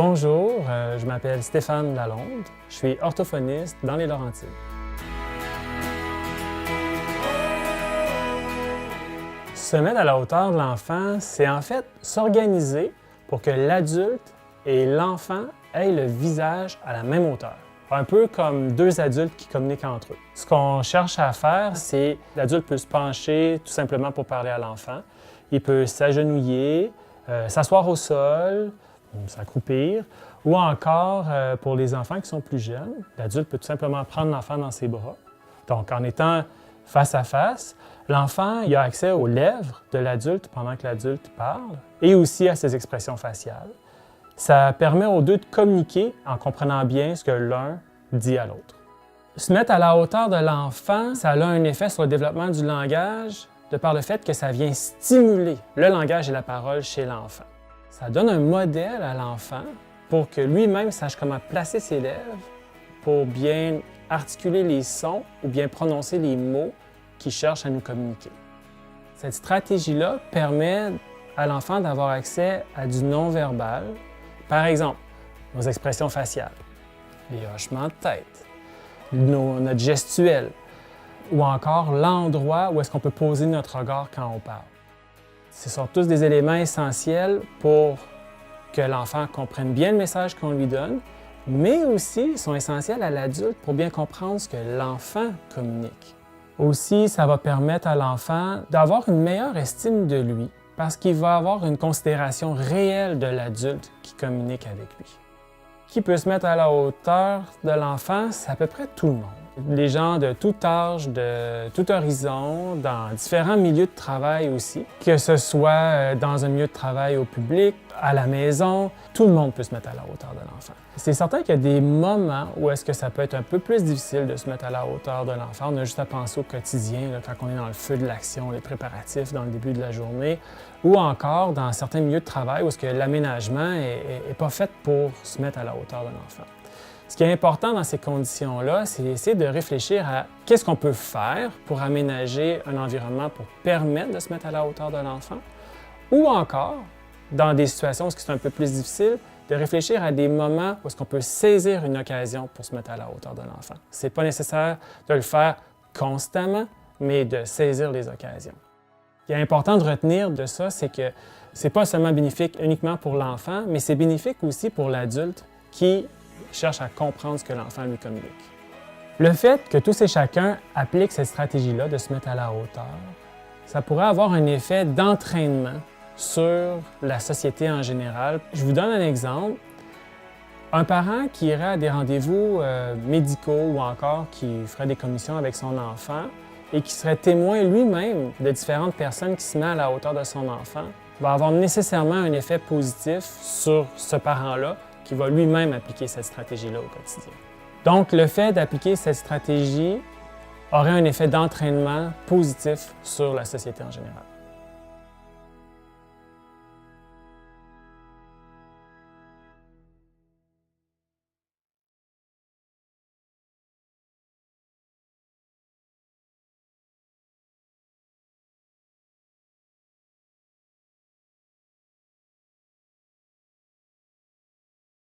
Bonjour, je m'appelle Stéphane Lalonde. Je suis orthophoniste dans les Laurentides. Se mettre à la hauteur de l'enfant, c'est en fait s'organiser pour que l'adulte et l'enfant aient le visage à la même hauteur. Un peu comme deux adultes qui communiquent entre eux. Ce qu'on cherche à faire, c'est l'adulte peut se pencher tout simplement pour parler à l'enfant. Il peut s'agenouiller, s'asseoir au sol, s'accroupir, ou encore pour les enfants qui sont plus jeunes, l'adulte peut tout simplement prendre l'enfant dans ses bras. Donc en étant face à face, l'enfant a accès aux lèvres de l'adulte pendant que l'adulte parle et aussi à ses expressions faciales. Ça permet aux deux de communiquer en comprenant bien ce que l'un dit à l'autre. Se mettre à la hauteur de l'enfant, ça a un effet sur le développement du langage de par le fait que ça vient stimuler le langage et la parole chez l'enfant. Ça donne un modèle à l'enfant pour que lui-même sache comment placer ses lèvres pour bien articuler les sons ou bien prononcer les mots qu'il cherche à nous communiquer. Cette stratégie-là permet à l'enfant d'avoir accès à du non-verbal. Par exemple, nos expressions faciales, les hochements de tête, notre gestuelle, ou encore l'endroit où est-ce qu'on peut poser notre regard quand on parle. Ce sont tous des éléments essentiels pour que l'enfant comprenne bien le message qu'on lui donne, mais aussi sont essentiels à l'adulte pour bien comprendre ce que l'enfant communique. Aussi, ça va permettre à l'enfant d'avoir une meilleure estime de lui parce qu'il va avoir une considération réelle de l'adulte qui communique avec lui. Qui peut se mettre à la hauteur de l'enfant? C'est à peu près tout le monde. Les gens de tout âge, de tout horizon, dans différents milieux de travail aussi, que ce soit dans un milieu de travail au public, à la maison, tout le monde peut se mettre à la hauteur de l'enfant. C'est certain qu'il y a des moments où est-ce que ça peut être un peu plus difficile de se mettre à la hauteur de l'enfant. On a juste à penser au quotidien, là, quand on est dans le feu de l'action, les préparatifs dans le début de la journée, ou encore dans certains milieux de travail où est-ce que l'aménagement n'est pas fait pour se mettre à la hauteur de l'enfant. Ce qui est important dans ces conditions-là, c'est d'essayer de réfléchir à qu'est-ce qu'on peut faire pour aménager un environnement pour permettre de se mettre à la hauteur de l'enfant, ou encore, dans des situations où c'est un peu plus difficile, de réfléchir à des moments où est-ce qu'on peut saisir une occasion pour se mettre à la hauteur de l'enfant. Ce n'est pas nécessaire de le faire constamment, mais de saisir les occasions. Ce qui est important de retenir de ça, c'est que ce n'est pas seulement bénéfique uniquement pour l'enfant, mais c'est bénéfique aussi pour l'adulte qui cherche à comprendre ce que l'enfant lui communique. Le fait que tous et chacun appliquent cette stratégie-là de se mettre à la hauteur, ça pourrait avoir un effet d'entraînement sur la société en général. Je vous donne un exemple. Un parent qui irait à des rendez-vous médicaux ou encore qui ferait des commissions avec son enfant et qui serait témoin lui-même de différentes personnes qui se mettent à la hauteur de son enfant va avoir nécessairement un effet positif sur ce parent-là qui va lui-même appliquer cette stratégie-là au quotidien. Donc, le fait d'appliquer cette stratégie aurait un effet d'entraînement positif sur la société en général.